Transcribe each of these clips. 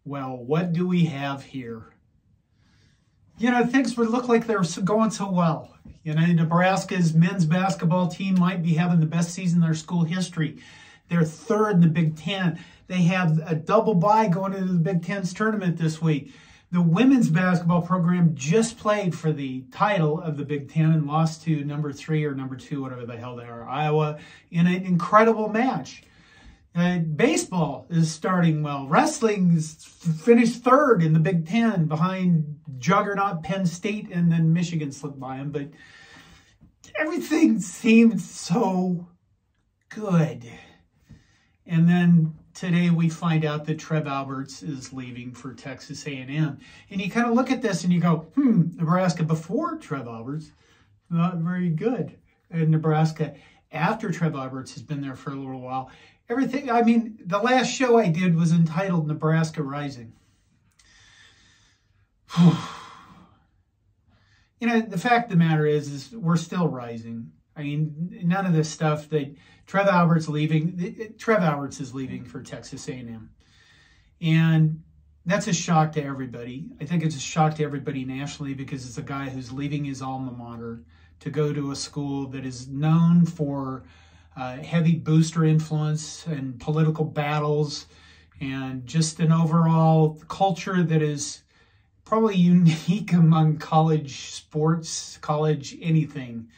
Well, what do we have here? You know, things would look like they're going so well. You know, Nebraska's men's basketball team might be having the best season in their school history. They're third in the Big Ten. They have a double bye going into the Big Ten's tournament this week. The women's basketball program just played for the title of the Big Ten and lost to number 3 or number 2, whatever the hell they are, Iowa, in an incredible match. Baseball is starting well. Wrestling finished third in the Big Ten behind juggernaut Penn State, and then Michigan slipped by them. But everything seemed so good. And then today we find out that Trev Alberts is leaving for Texas A&M. And you kind of look at this and you go, Nebraska before Trev Alberts, not very good. And Nebraska after Trev Alberts has been there for a little while. Everything, I mean, the last show I did was entitled Nebraska Rising. You know, the fact of the matter is we're still rising. I mean, none of this stuff that Trev Alberts is leaving for Texas A&M. And that's a shock to everybody. I think it's a shock to everybody nationally because it's a guy who's leaving his alma mater to go to a school that is known for heavy booster influence and political battles and just an overall culture that is probably unique among college sports, college anything.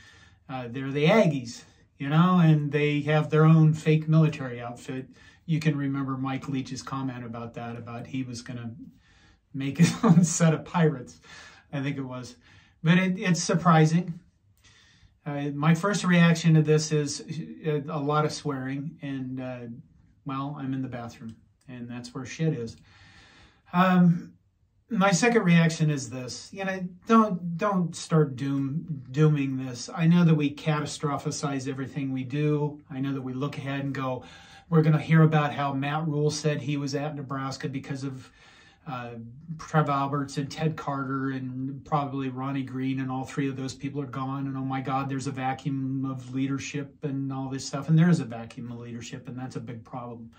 They're the Aggies, you know, and they have their own fake military outfit. You can remember Mike Leach's comment about that, about he was going to make his own set of pirates, I think it was. But it's surprising. My first reaction to this is a lot of swearing, and, well, I'm in the bathroom, and that's where shit is. My second reaction is this. You know, don't start dooming this. I know that we catastrophize everything we do. I know that we look ahead and go, we're going to hear about how Matt Rule said he was at Nebraska because of Trev Alberts and Ted Carter and probably Ronnie Green, and all 3 of those people are gone. And oh my God, there's a vacuum of leadership and all this stuff. And there is a vacuum of leadership, and that's a big problem.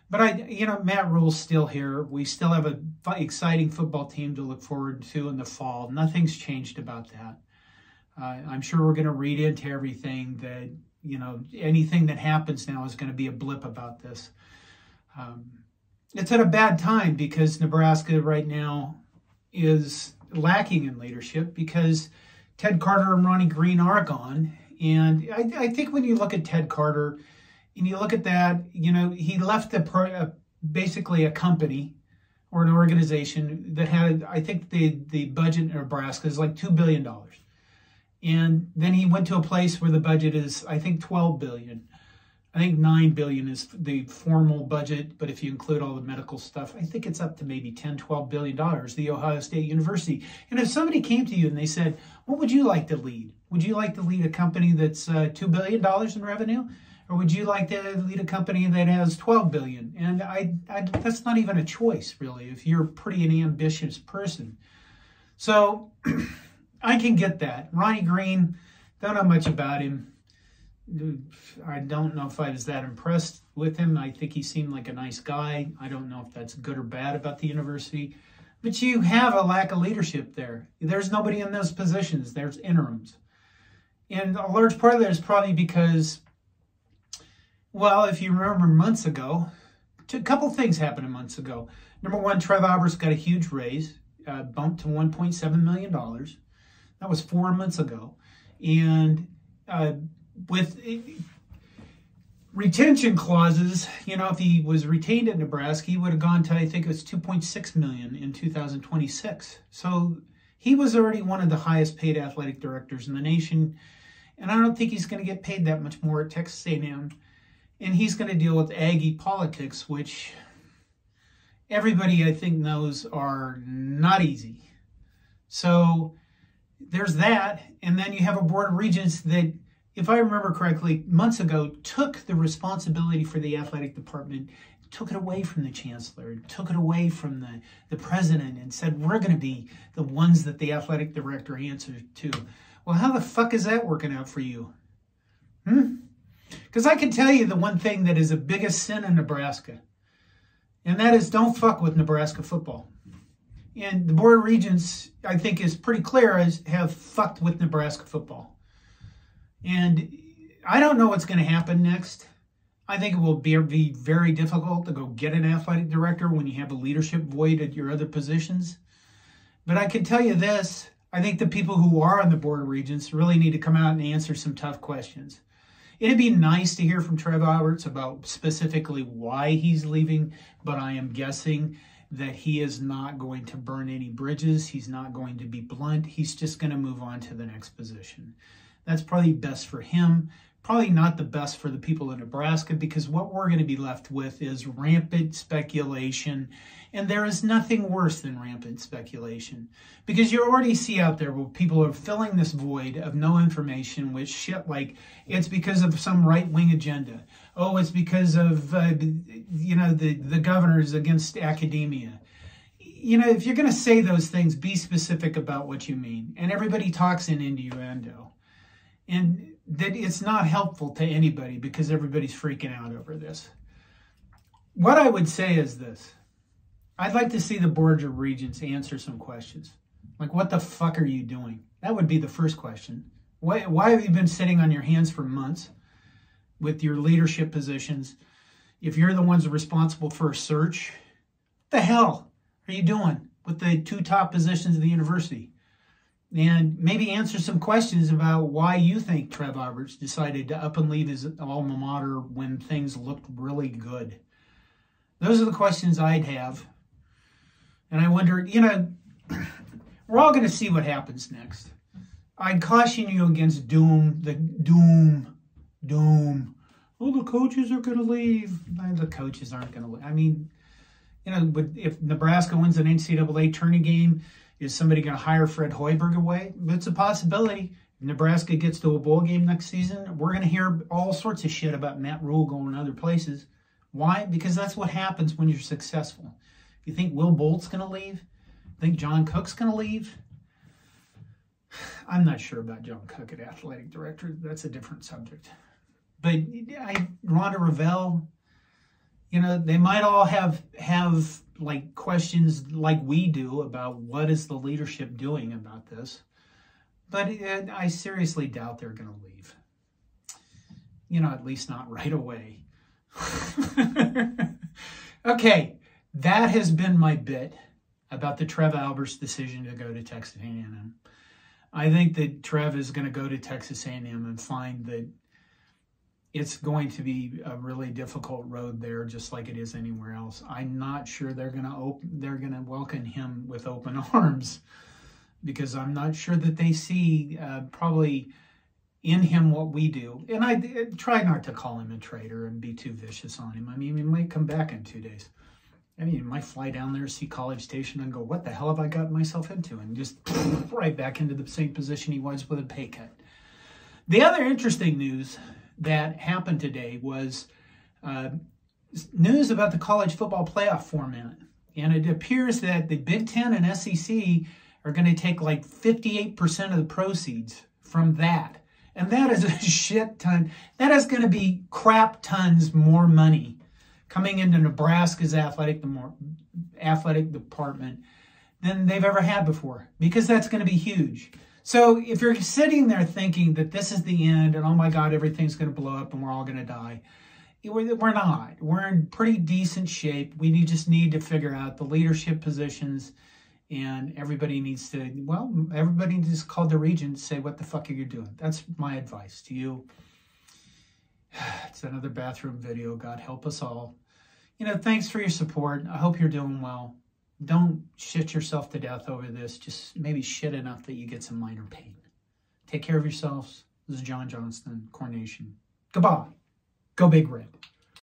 But you know, Matt Rule's still here. We still have an exciting football team to look forward to in the fall. Nothing's changed about that. I'm sure we're going to read into everything that, you know, anything that happens now is going to be a blip about this. It's at a bad time because Nebraska right now is lacking in leadership because Ted Carter and Ronnie Green are gone. And I think when you look at Ted Carter and you look at that, you know, he left basically a company or an organization that had, I think the budget in Nebraska is like $2 billion. And then he went to a place where the budget is, I think, $12 billion. I think $9 billion is the formal budget, but if you include all the medical stuff, I think it's up to maybe $10, $12 billion, the Ohio State University. And if somebody came to you and they said, what would you like to lead? Would you like to lead a company that's $2 billion in revenue? Or would you like to lead a company that has $12 billion? And that's not even a choice, really, if you're pretty an ambitious person. So I can get that. Ronnie Green, don't know much about him. I don't know if I was that impressed with him. I think he seemed like a nice guy. I don't know if that's good or bad about the university. But you have a lack of leadership there. There's nobody in those positions. There's interims. And a large part of that is probably because, well, if you remember months ago, a couple things happened months ago. Number one, Trev Alberts got a huge raise, bumped to $1.7 million. That was 4 months ago. And with retention clauses, you know, if he was retained at Nebraska, he would have gone to, I think it was $2.6 million in 2026. So he was already one of the highest paid athletic directors in the nation. And I don't think he's going to get paid that much more at Texas A&M. And he's going to deal with Aggie politics, which everybody, I think, knows are not easy. So there's that. And then you have a board of regents that, if I remember correctly, months ago took the responsibility for the athletic department, took it away from the chancellor, took it away from the president, and said, we're going to be the ones that the athletic director answers to. Well, how the fuck is that working out for you? Because I can tell you the one thing that is the biggest sin in Nebraska And that is, don't fuck with Nebraska football. And the Board of Regents, I think, is pretty clear as have fucked with Nebraska football. And I don't know what's going to happen next. I think it will be very difficult to go get an athletic director when you have a leadership void at your other positions. But I can tell you this, I think the people who are on the Board of Regents really need to come out and answer some tough questions. It'd be nice to hear from Trev Alberts about specifically why he's leaving, but I am guessing that he is not going to burn any bridges. He's not going to be blunt. He's just going to move on to the next position. That's probably best for him. Probably not the best for the people of Nebraska, because what we're going to be left with is rampant speculation. And there is nothing worse than rampant speculation, because you already see out there where people are filling this void of no information with shit like it's because of some right-wing agenda. Oh, it's because of, the governors against academia. If you're going to say those things, be specific about what you mean. And everybody talks in innuendo. And that it's not helpful to anybody because everybody's freaking out over this. What I would say is this. I'd like to see the Board of Regents answer some questions. Like, what the fuck are you doing? That would be the first question. Why have you been sitting on your hands for months with your leadership positions? If you're the ones responsible for a search, what the hell are you doing with the 2 top positions of the university? And maybe answer some questions about why you think Trev Alberts decided to up and leave his alma mater when things looked really good. Those are the questions I'd have. And I wonder, we're all going to see what happens next. I'd caution you against doom. Oh, the coaches are going to leave. The coaches aren't going to leave. I mean, if Nebraska wins an NCAA tourney game, is somebody going to hire Fred Hoiberg away? It's a possibility. If Nebraska gets to a bowl game next season, we're going to hear all sorts of shit about Matt Rule going other places. Why? Because that's what happens when you're successful. You think Will Bolt's going to leave? Think John Cook's going to leave? I'm not sure about John Cook at athletic director. That's a different subject. But Rhonda Revelle, they might all have like questions like we do about what is the leadership doing about this. But I seriously doubt they're going to leave. At least not right away. Okay, that has been my bit about the Trev Alberts decision to go to Texas A&M. I think that Trev is going to go to Texas A&M and find that it's going to be a really difficult road there, just like it is anywhere else. I'm not sure they're going to welcome him with open arms, because I'm not sure that they see probably in him what we do. And I try not to call him a traitor and be too vicious on him. I mean, he might come back in 2 days. I mean, he might fly down there, see College Station, and go, what the hell have I gotten myself into? And just right back into the same position he was with a pay cut. The other interesting news that happened today was news about the college football playoff format. And it appears that the Big Ten and SEC are going to take like 58% of the proceeds from that. And that is a shit ton. That is going to be crap tons more money coming into Nebraska's athletic department than they've ever had before, because that's going to be huge. So if you're sitting there thinking that this is the end and, oh my God, everything's going to blow up and we're all going to die, we're not. We're in pretty decent shape. We just need to figure out the leadership positions, and everybody needs to, everybody needs to call the region and say, what the fuck are you doing? That's my advice to you. It's another bathroom video. God help us all. Thanks for your support. I hope you're doing well. Don't shit yourself to death over this. Just maybe shit enough that you get some minor pain. Take care of yourselves. This is John Johnston, CornNation. Goodbye. Go Big Red.